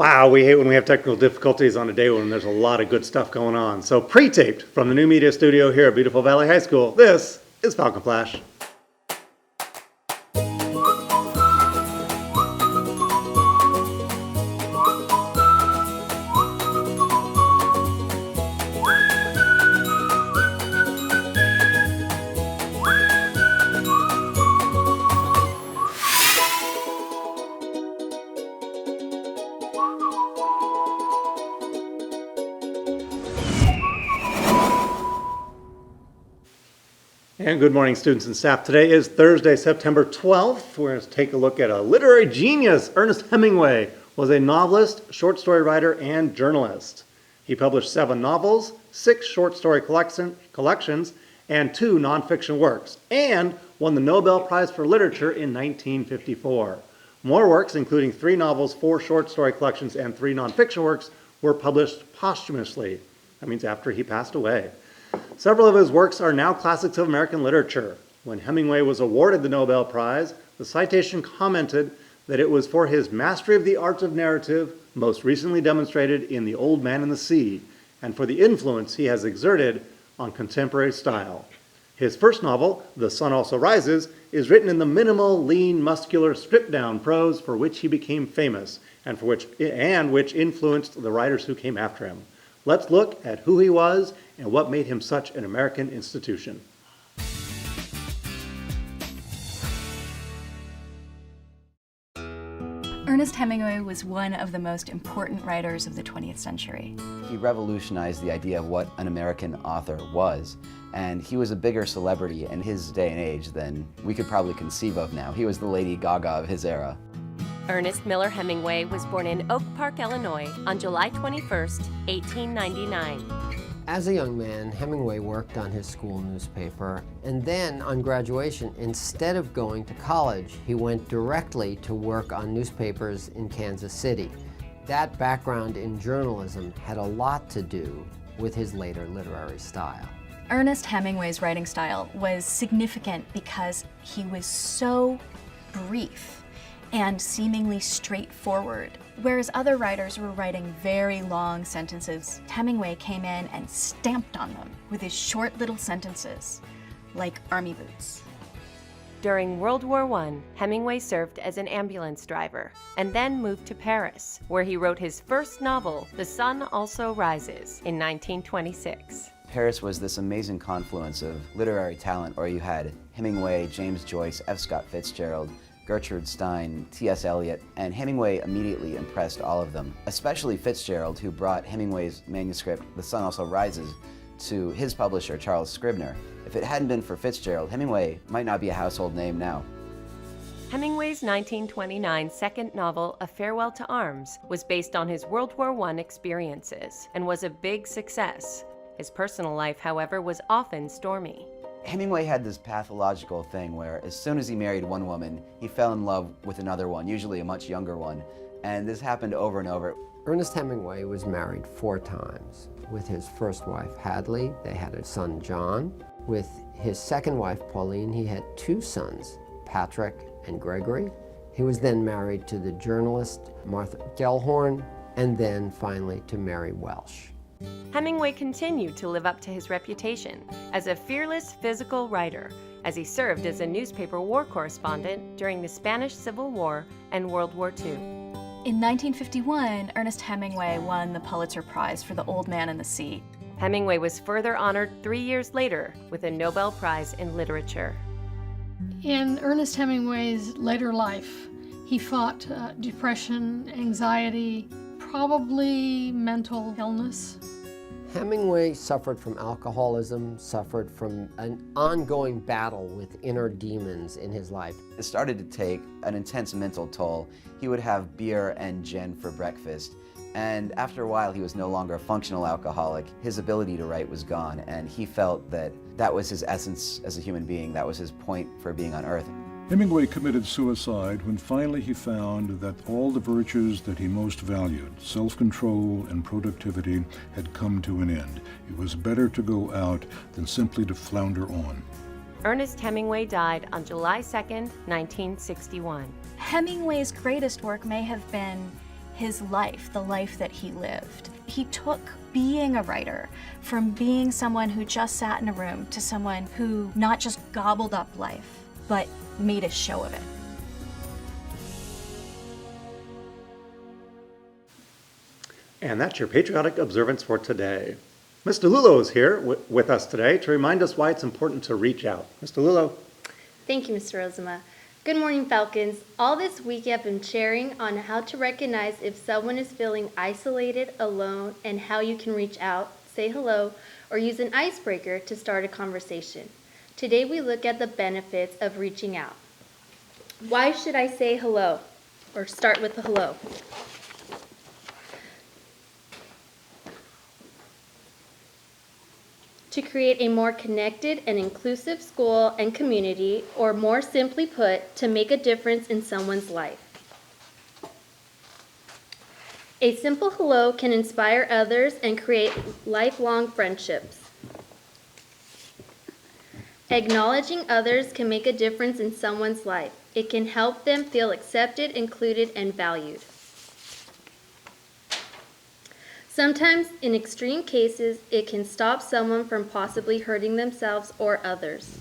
Wow, we hate when we have technical difficulties on a day when there's a lot of good stuff going on. So pre-taped from the new media studio here at beautiful Valley High School, this is Falcon Flash. And good morning, students and staff. Today is Thursday, September 12th. We're going to take a look at a literary genius. Ernest Hemingway was a novelist, short story writer, and journalist. He published 7 novels, 6 short story collections, and 2 nonfiction works, and won the Nobel Prize for Literature in 1954. More works, including 3 novels, 4 short story collections, and 3 nonfiction works, were published posthumously. That means after he passed away. Several of his works are now classics of American literature. When Hemingway was awarded the Nobel Prize, the citation commented that it was for his mastery of the art of narrative, most recently demonstrated in The Old Man and the Sea, and for the influence he has exerted on contemporary style. His first novel, The Sun Also Rises, is written in the minimal, lean, muscular, stripped-down prose for which he became famous, and which influenced the writers who came after him. Let's look at who he was and what made him such an American institution. Ernest Hemingway was one of the most important writers of the 20th century. He revolutionized the idea of what an American author was, and he was a bigger celebrity in his day and age than we could probably conceive of now. He was the Lady Gaga of his era. Ernest Miller Hemingway was born in Oak Park, Illinois on July 21, 1899. As a young man, Hemingway worked on his school newspaper, and then on graduation, instead of going to college, he went directly to work on newspapers in Kansas City. That background in journalism had a lot to do with his later literary style. Ernest Hemingway's writing style was significant because he was so brief and seemingly straightforward. Whereas other writers were writing very long sentences, Hemingway came in and stamped on them with his short little sentences, like army boots. During World War I, Hemingway served as an ambulance driver and then moved to Paris, where he wrote his first novel, The Sun Also Rises, in 1926. Paris was this amazing confluence of literary talent where you had Hemingway, James Joyce, F. Scott Fitzgerald, Gertrude Stein, T.S. Eliot, and Hemingway immediately impressed all of them, especially Fitzgerald, who brought Hemingway's manuscript, The Sun Also Rises, to his publisher, Charles Scribner. If it hadn't been for Fitzgerald, Hemingway might not be a household name now. Hemingway's 1929 second novel, A Farewell to Arms, was based on his World War I experiences and was a big success. His personal life, however, was often stormy. Hemingway had this pathological thing where as soon as he married one woman, he fell in love with another one, usually a much younger one, and this happened over and over. Ernest Hemingway was married 4 times. With his first wife, Hadley, they had a son, John. With his second wife, Pauline, he had 2 sons, Patrick and Gregory. He was then married to the journalist Martha Gellhorn, and then finally to Mary Welsh. Hemingway continued to live up to his reputation as a fearless physical writer, as he served as a newspaper war correspondent during the Spanish Civil War and World War II. In 1951, Ernest Hemingway won the Pulitzer Prize for The Old Man and the Sea. Hemingway was further honored 3 years later with a Nobel Prize in Literature. In Ernest Hemingway's later life, he fought depression, anxiety, probably mental illness. Hemingway suffered from alcoholism, suffered from an ongoing battle with inner demons in his life. It started to take an intense mental toll. He would have beer and gin for breakfast, and after a while he was no longer a functional alcoholic. His ability to write was gone, and he felt that that was his essence as a human being. That was his point for being on Earth. Hemingway committed suicide when finally he found that all the virtues that he most valued, self-control and productivity, had come to an end. It was better to go out than simply to flounder on. Ernest Hemingway died on July 2, 1961. Hemingway's greatest work may have been his life, the life that he lived. He took being a writer from being someone who just sat in a room to someone who not just gobbled up life, but made a show of it. And that's your patriotic observance for today. Mr. Lullo is here with us today to remind us why it's important to reach out. Mr. Lullo. Thank you, Mr. Rozema. Good morning, Falcons. All this week I've been sharing on how to recognize if someone is feeling isolated, alone, and how you can reach out, say hello, or use an icebreaker to start a conversation. Today we look at the benefits of reaching out. Why should I say hello? Or start with the hello. To create a more connected and inclusive school and community, or more simply put, to make a difference in someone's life. A simple hello can inspire others and create lifelong friendships. Acknowledging others can make a difference in someone's life. It can help them feel accepted, included, and valued. Sometimes, in extreme cases, it can stop someone from possibly hurting themselves or others.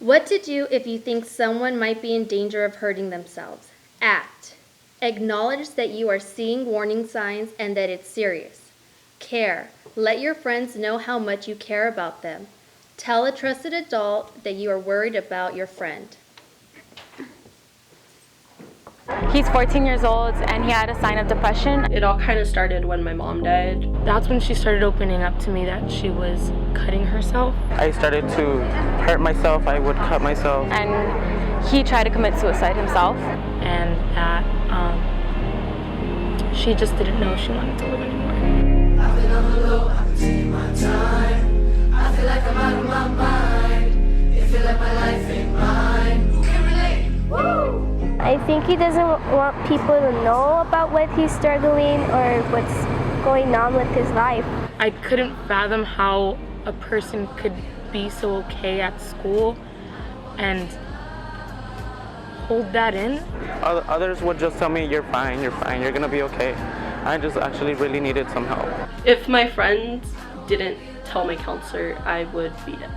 What to do if you think someone might be in danger of hurting themselves? Act. Acknowledge that you are seeing warning signs and that it's serious. Care. Let your friends know how much you care about them. Tell a trusted adult that you are worried about your friend. He's 14 years old and he had a sign of depression. It all kind of started when my mom died. That's when she started opening up to me that she was cutting herself. I started to hurt myself. I would cut myself. And he tried to commit suicide himself. And that she just didn't know she wanted to live anymore. I've been on the low, I've been taking my time. I feel like I'm out of my mind. It feel like my life ain't mine. Who can relate? Woo! I think he doesn't want people to know about what he's struggling or what's going on with his life. I couldn't fathom how a person could be so okay at school and hold that in. Others would just tell me, you're fine, you're gonna be okay. I just actually really needed some help. If my friends didn't tell my counselor, I would beat it.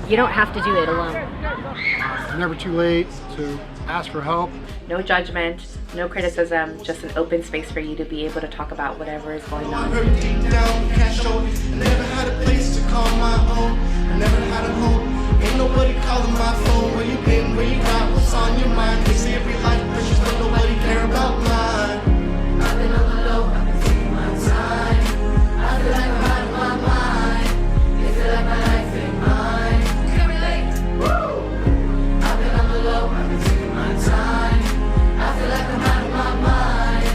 You don't have to do it alone. It's never too late to ask for help. No judgment, no criticism, just an open space for you to be able to talk about whatever is going on. I never had a place to call my own. I never had a home. Ain't nobody calling my phone. Where you been, where you at, what's on your mind? They say every life precious, but nobody care about mine. I've been on the low, I've been taking my time. I feel like I'm out of my mind. It feel like my life ain't mine. You can relate? Woo! I've been on the low, I've been taking my time. I feel like I'm out of my mind.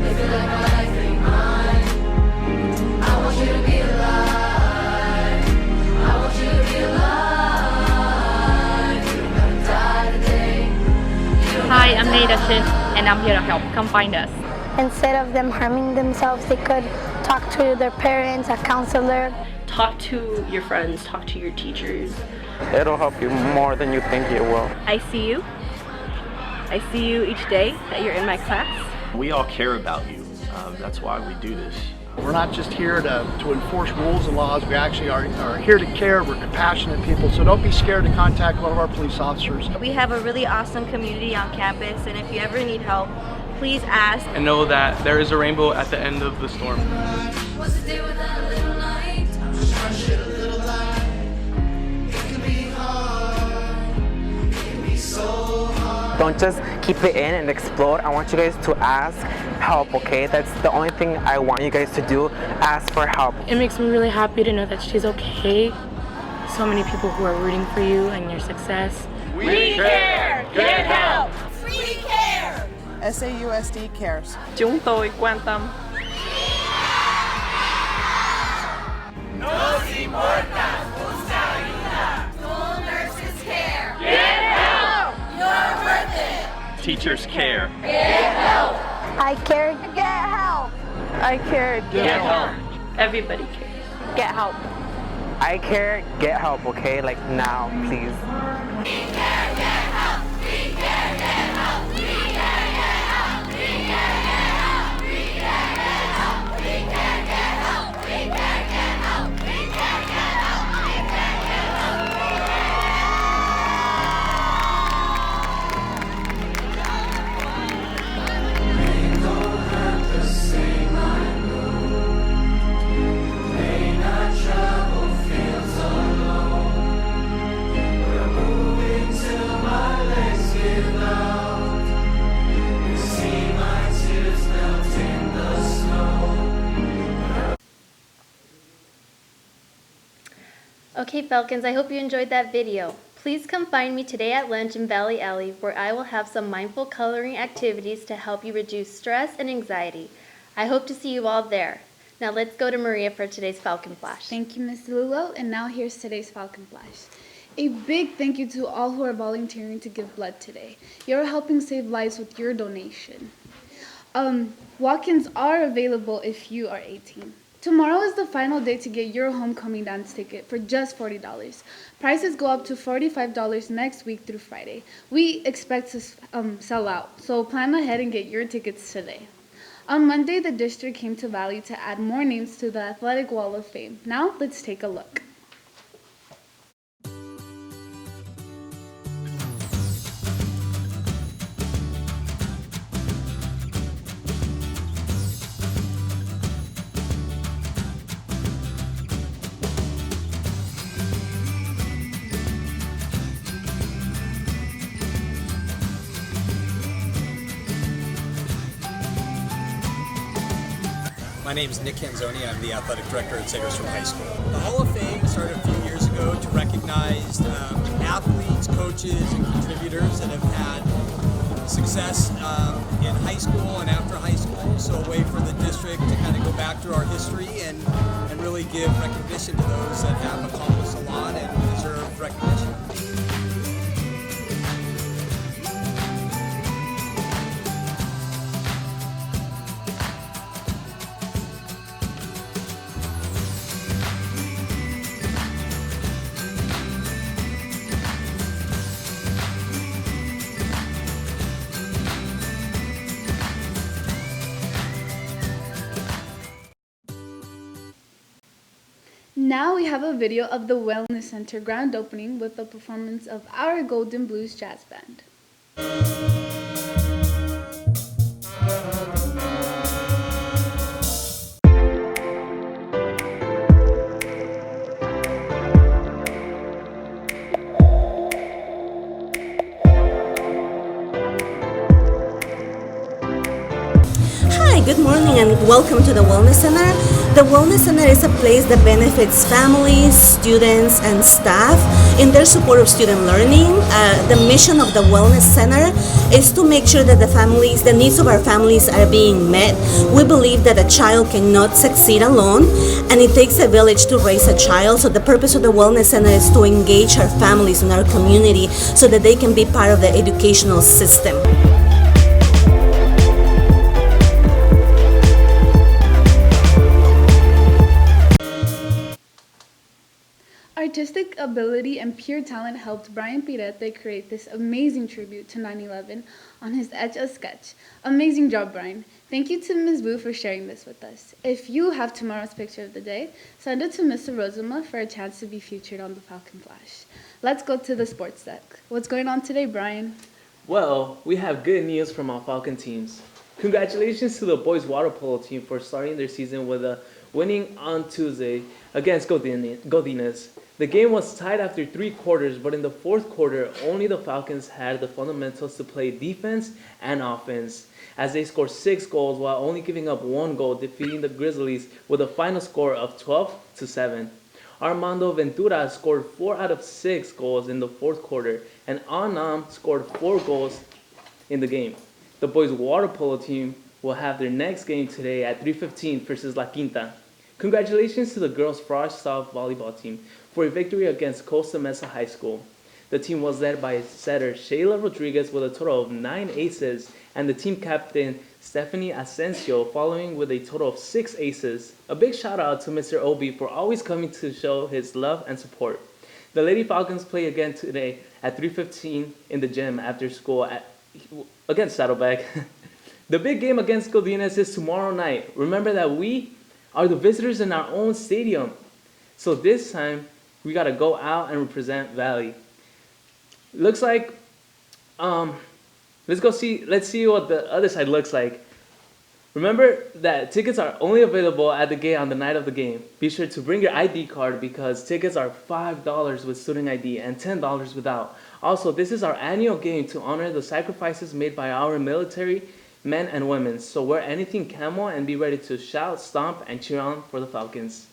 It feel like my life ain't mine. I want you to be alive. I want you to be alive. You don't gotta die today. Hi, I'm Nada Shin, and I'm here to help. Come find us. Instead of them harming themselves, they could talk to their parents, a counselor. Talk to your friends, talk to your teachers. It'll help you more than you think it will. I see you. I see you each day that you're in my class. We all care about you. That's why we do this. We're not just here to enforce rules and laws. We actually are here to care. We're compassionate people, so don't be scared to contact one of our police officers. We have a really awesome community on campus, and if you ever need help, please ask. And know that there is a rainbow at the end of the storm. What's the day without a little light? I'm just trying to shed a little light. It can be hard. It can be so hard. Don't just keep it in and explode. I want you guys to ask help, okay? That's the only thing I want you guys to do. Ask for help. It makes me really happy to know that she's okay. So many people who are rooting for you and your success. We care! Get help! We care! SAUSD cares. Chúng tôi quan tâm. Nos importa, busca ayuda. School nurses care. Get help! You're worth it. Teachers care. Get help! I care. Get help. I care. Get help. Everybody cares. Get help. I care, get help, okay? Like now, please. We care, get help. We care, get help. We care. Okay, Falcons, I hope you enjoyed that video. Please come find me today at lunch in Valley Alley, where I will have some mindful coloring activities to help you reduce stress and anxiety. I hope to see you all there. Now let's go to Maria for today's Falcon Flash. Thank you, Ms. Lullo, and now here's today's Falcon Flash. A big thank you to all who are volunteering to give blood today. You're helping save lives with your donation. Walk-ins are available if you are 18. Tomorrow is the final day to get your homecoming dance ticket for just $40. Prices go up to $45 next week through Friday. We expect to sell out, so plan ahead and get your tickets today. On Monday, the district came to Valley to add more names to the Athletic Wall of Fame. Now, let's take a look. My name is Nick Canzoni. I'm the athletic director at Sagersford High School. The Hall of Fame started a few years ago to recognize athletes, coaches, and contributors that have had success in high school and after high school. So a way for the district to kind of go back through our history and really give recognition to those that have accomplished a lot and deserve recognition. Now we have a video of the Wellness Center grand opening with the performance of our Golden Blues Jazz Band. Hi, good morning and welcome to the Wellness Center. The Wellness Center is a place that benefits families, students, and staff in their support of student learning. The mission of the Wellness Center is to make sure that the needs of our families are being met. We believe that a child cannot succeed alone, and it takes a village to raise a child. So the purpose of the Wellness Center is to engage our families in our community so that they can be part of the educational system. Artistic ability and pure talent helped Brian Pirete create this amazing tribute to 9/11 on his Etch-a-Sketch. Amazing job, Brian. Thank you to Ms. Wu for sharing this with us. If you have tomorrow's picture of the day, send it to Mr. Rosama for a chance to be featured on the Falcon Flash. Let's go to the sports deck. What's going on today, Brian? Well, we have good news from our Falcon teams. Congratulations to the boys water polo team for starting their season with a winning on Tuesday against Godinez. The game was tied after 3 quarters, but in the 4th quarter, only the Falcons had the fundamentals to play defense and offense, as they scored 6 goals while only giving up 1 goal, defeating the Grizzlies with a final score of 12-7. Armando Ventura scored 4 out of 6 goals in the 4th quarter, and Anam scored 4 goals in the game. The boys water polo team will have their next game today at 3:15 versus La Quinta. Congratulations to the girls Frosh South volleyball team for a victory against Costa Mesa High School. The team was led by setter Shayla Rodriguez with a total of 9 aces, and the team captain Stephanie Asensio following with a total of 6 aces. A big shout out to Mr. Obi for always coming to show his love and support. The Lady Falcons play again today at 3:15 in the gym after school against Saddleback. The big game against Godinez is tomorrow night. Remember that we are the visitors in our own stadium. So this time, we got to go out and represent Valley. Looks like, let's see what the other side looks like. Remember that tickets are only available at the gate on the night of the game. Be sure to bring your ID card because tickets are $5 with student ID and $10 without. Also, this is our annual game to honor the sacrifices made by our military men and women. So wear anything camo and be ready to shout, stomp, and cheer on for the Falcons.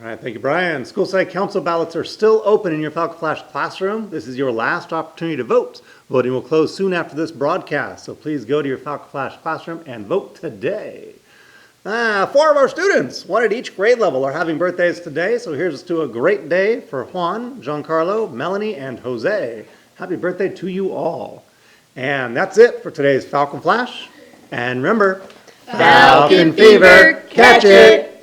All right, thank you, Brian. School site council ballots are still open in your Falcon Flash classroom. This is your last opportunity to vote. Voting will close soon after this broadcast, so please go to your Falcon Flash classroom and vote today. 4 of our students, one at each grade level, are having birthdays today, so here's to a great day for Juan, Giancarlo, Melanie, and Jose. Happy birthday to you all. And that's it for today's Falcon Flash. And remember, Falcon Fever, catch it!